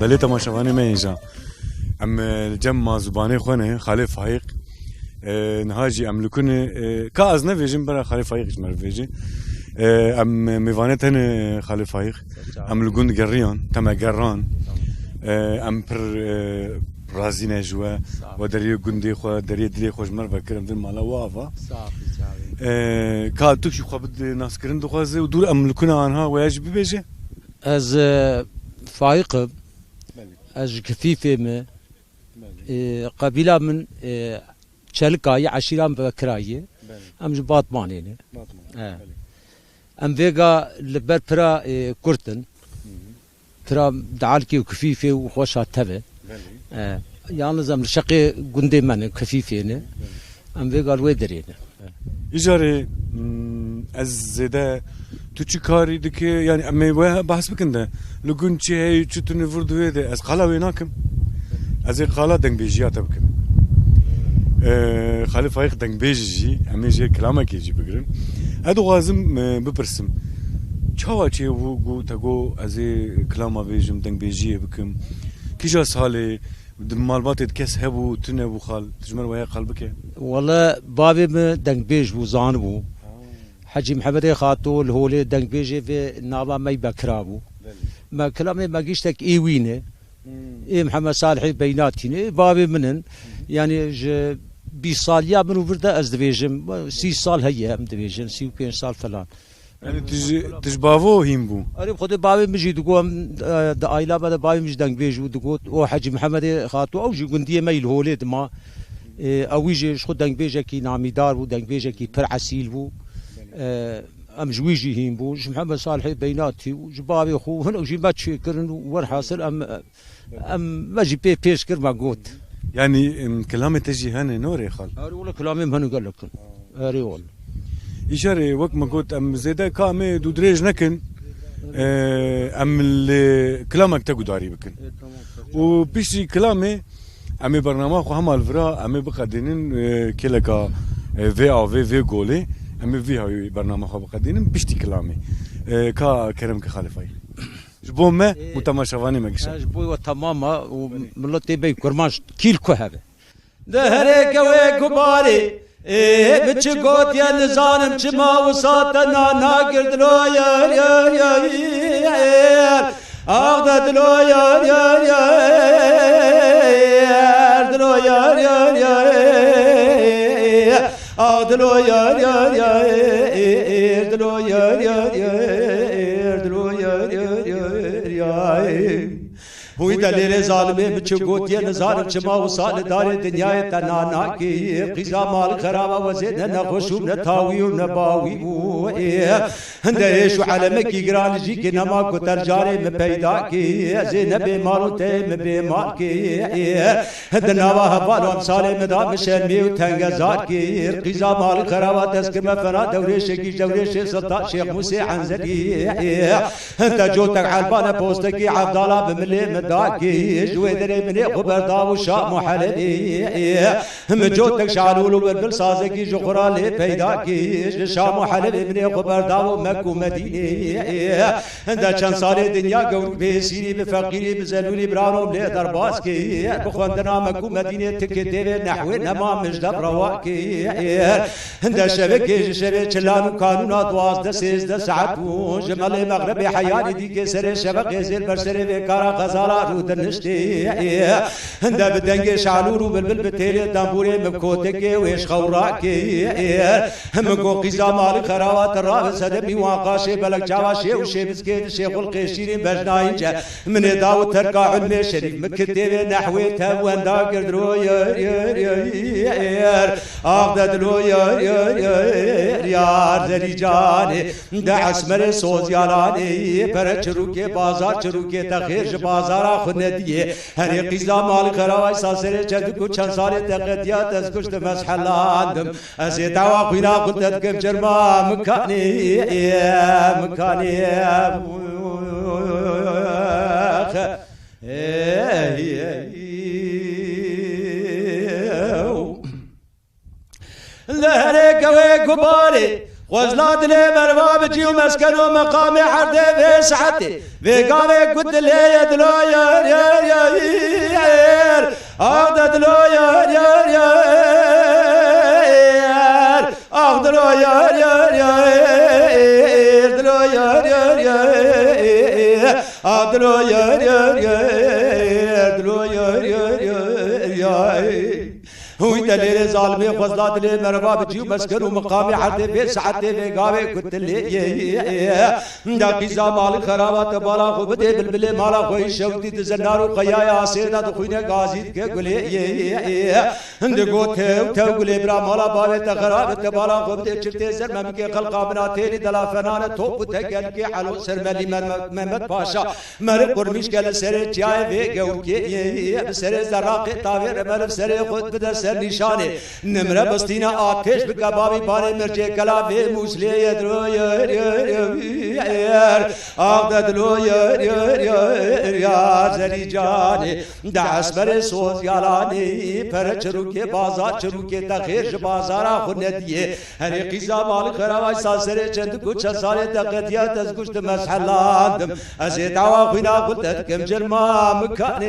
بلي تماشاواني ما ينجا ام الجمع زباني خوانه خالي فايق نهاجي ام لكن كاز نفيجن برا خالي فايق مر فيجي ام ميفانتن خالي فايق ام لجون قريان تما قران ام بر رازي نجوا ودري جندي خو دري دلي خوش مر فكرم دل مالا وافا كا توكي خو بد ناس كرن دخوازه ودور ام لكن عنها ويجب بيجي از فايق از كفيفه ما قبيله من شلكاي عشيران بكرايه ام جبات مانينه ام فيغا لبربرا كورتن ترى دعالكي وكفيفه وخوشها تبه yalnız am şaqi günde men kafifene am ve gal wederine İcari az zede tuçi kari dike yani ama bahs bikinde lugun çi çutunu vurdu ve az qala wenakim az qala deng bejiya tabkim خالي فايق دنگ بيجي امي جي كلامك يجي بقرن هادو غازم ببرسم چاوا چي وو تاگو از كلاما بيجم دنگ بيجي بكم كيجا سالي مالبات كاس هبو تنبو خال تجمر ويا قلبك والله بابي من دنگ بيج بو زانبو حجي محمد خاطو الهولي دنگ بيجي في نابا مي بكرابو ما كلامي ما جيشتك ايوينه اي محمد صالحي بيناتيني بابي منن يعني 20 سال يا منو بردا از دبيجم 6 سال هي ام دبيجن 35 سال فلان يعني تجبافو هيمبو اريب خد بابي مجي دقوم عائله بدا بابي مش دنگ بيجو دقوت او حجي محمد خاطو او جي گنديه ميل هولد ما او يجي خد دنگ بيجا كي ناميدار بو دنگ بيجا كي پر عسيل بو ام جويجي هيمبو محمد صالحي بيناتي وجبابي خو هنا وجي ما تشكرن ور حاصل ام ما جي بيش كر ما قوت يعني كلامي تجي هاني نوري خال اري والله كلامي هاني قال لك اري والله إشارة وقت ما قلت أم زيدا كامي دو دريج نكن أم كلامك تقو داري بكن وبيشي كلامي أمي برنامج خو هم الفرا أمي بقدينن كلكا في جولي أمي في هاي برنامج خو بقدينن بيشتي كلامي كا كرم كخالفاي جبوا ما وتماشواني ما قشة جبوا وتماما وملتي بي كرماش كيل كهبة ده هريك وكباري بچ گوت یا نزانم چما وساتنا ناگرد لو یار یار یار آغد لو یار یار یار دلو یار یار یار آغد لو یار یار یار دلو یار یار یار دلو یار یار یار بوی دلیل ظالمه بچ گوتیه نزارم چما و سال دار دنیای تنانا کی قیزا مال خرابا وزید نخوشو نتاویو نباویو هندهشو علمکی گران جی که نما کتر جاره مپیدا کی زینب مالو ته مبیمار کی هندناوا حبالو امسال مدا مشرمی و تنگزار کی قیزا مال خرابا تسکر مفنا دورش کی دورش سلطان شیخ موسی عنزلی هنده جو تک عالبان پوستکی عبدالله بملی داكي جوي دري مني خبر داو شام حلبي هم جوتك شعلول وبلبل سازكي جقرا لي بيداكي شام حلبي مني خبر داو مكو مديني هندا كان صار الدنيا قول بيسيري بفقيري بزلولي برانو لي درباسكي بخوندنا مكو مدينه تكتي نحو نما مجدب رواكي هندا شبكي شبك چلان قانون ادواز دسيز دسعت جمال مغربي حياني دي كسر شبكي زير برسر بكارا غزالا رود نشتي هندا بدنگ شعلور وبلبل بتيري دامبوري مكوتكي ويش خوراكي هم کو قزا مال خراوات الراب سدبي واقاشي بلك جواشي وشي مسكين شيخ القشيري بجنايج من داو تركا علم شريف مكتب نحوي تهوان دا قدرو ير اغدد لو ير زري جاني دا اسمر سوزيالاني پر چروكي بازار چروكي تخير بازار خود ندیه هر قیزا مال خراوای ساسره چد کو چند سال تقدیات از کشت مسحلاندم از دعوا خینا قدرت کم جرما مکانی لهره گوه گباره وزلات لي مروا بجي ومسكن ومقام حرده في سعته في قاوي قد لي يدلو يا يا يا يا أخذ دلو يا يا يا أخذ دلو يا يا يا دلو يا يا يا أخذ دلو يا يا يا دلو يا يا يا هو دليل ظالمي فضلات لي مروا بجيو مسكن ومقامي حد في سعته في قاوي كنت لي داقي زمال خرابات بالا خو بدي بلبل مالا خوي شوتي تزنار وقيا سيدا دخوينا غازي كغلي دغو تو غلي برا مالا باوي تخراب تبالا خو بدي چرتي سر ممكن خلقا بناتين دلا فنان توپ تگل كي حلو سر ملي محمد باشا مر قرمش گل سر چاي في گو كي سر زراق تاوير مر سر خود بدر نشانه نمره بستینا آتش بکبابی پانه مرچه کلابه موسلی یدرو یر یر یر آقد دلو یر یر یر زری جانه دعس بر سوز یالانه پر چروکه بازار چروکه تخیرش بازارا خوندیه هنی قیزا مال خرابای ساسره چند کچه ساله تقدیت از گشت مسحلاندم از دعوا خوینا خلدت کم جرما مکانه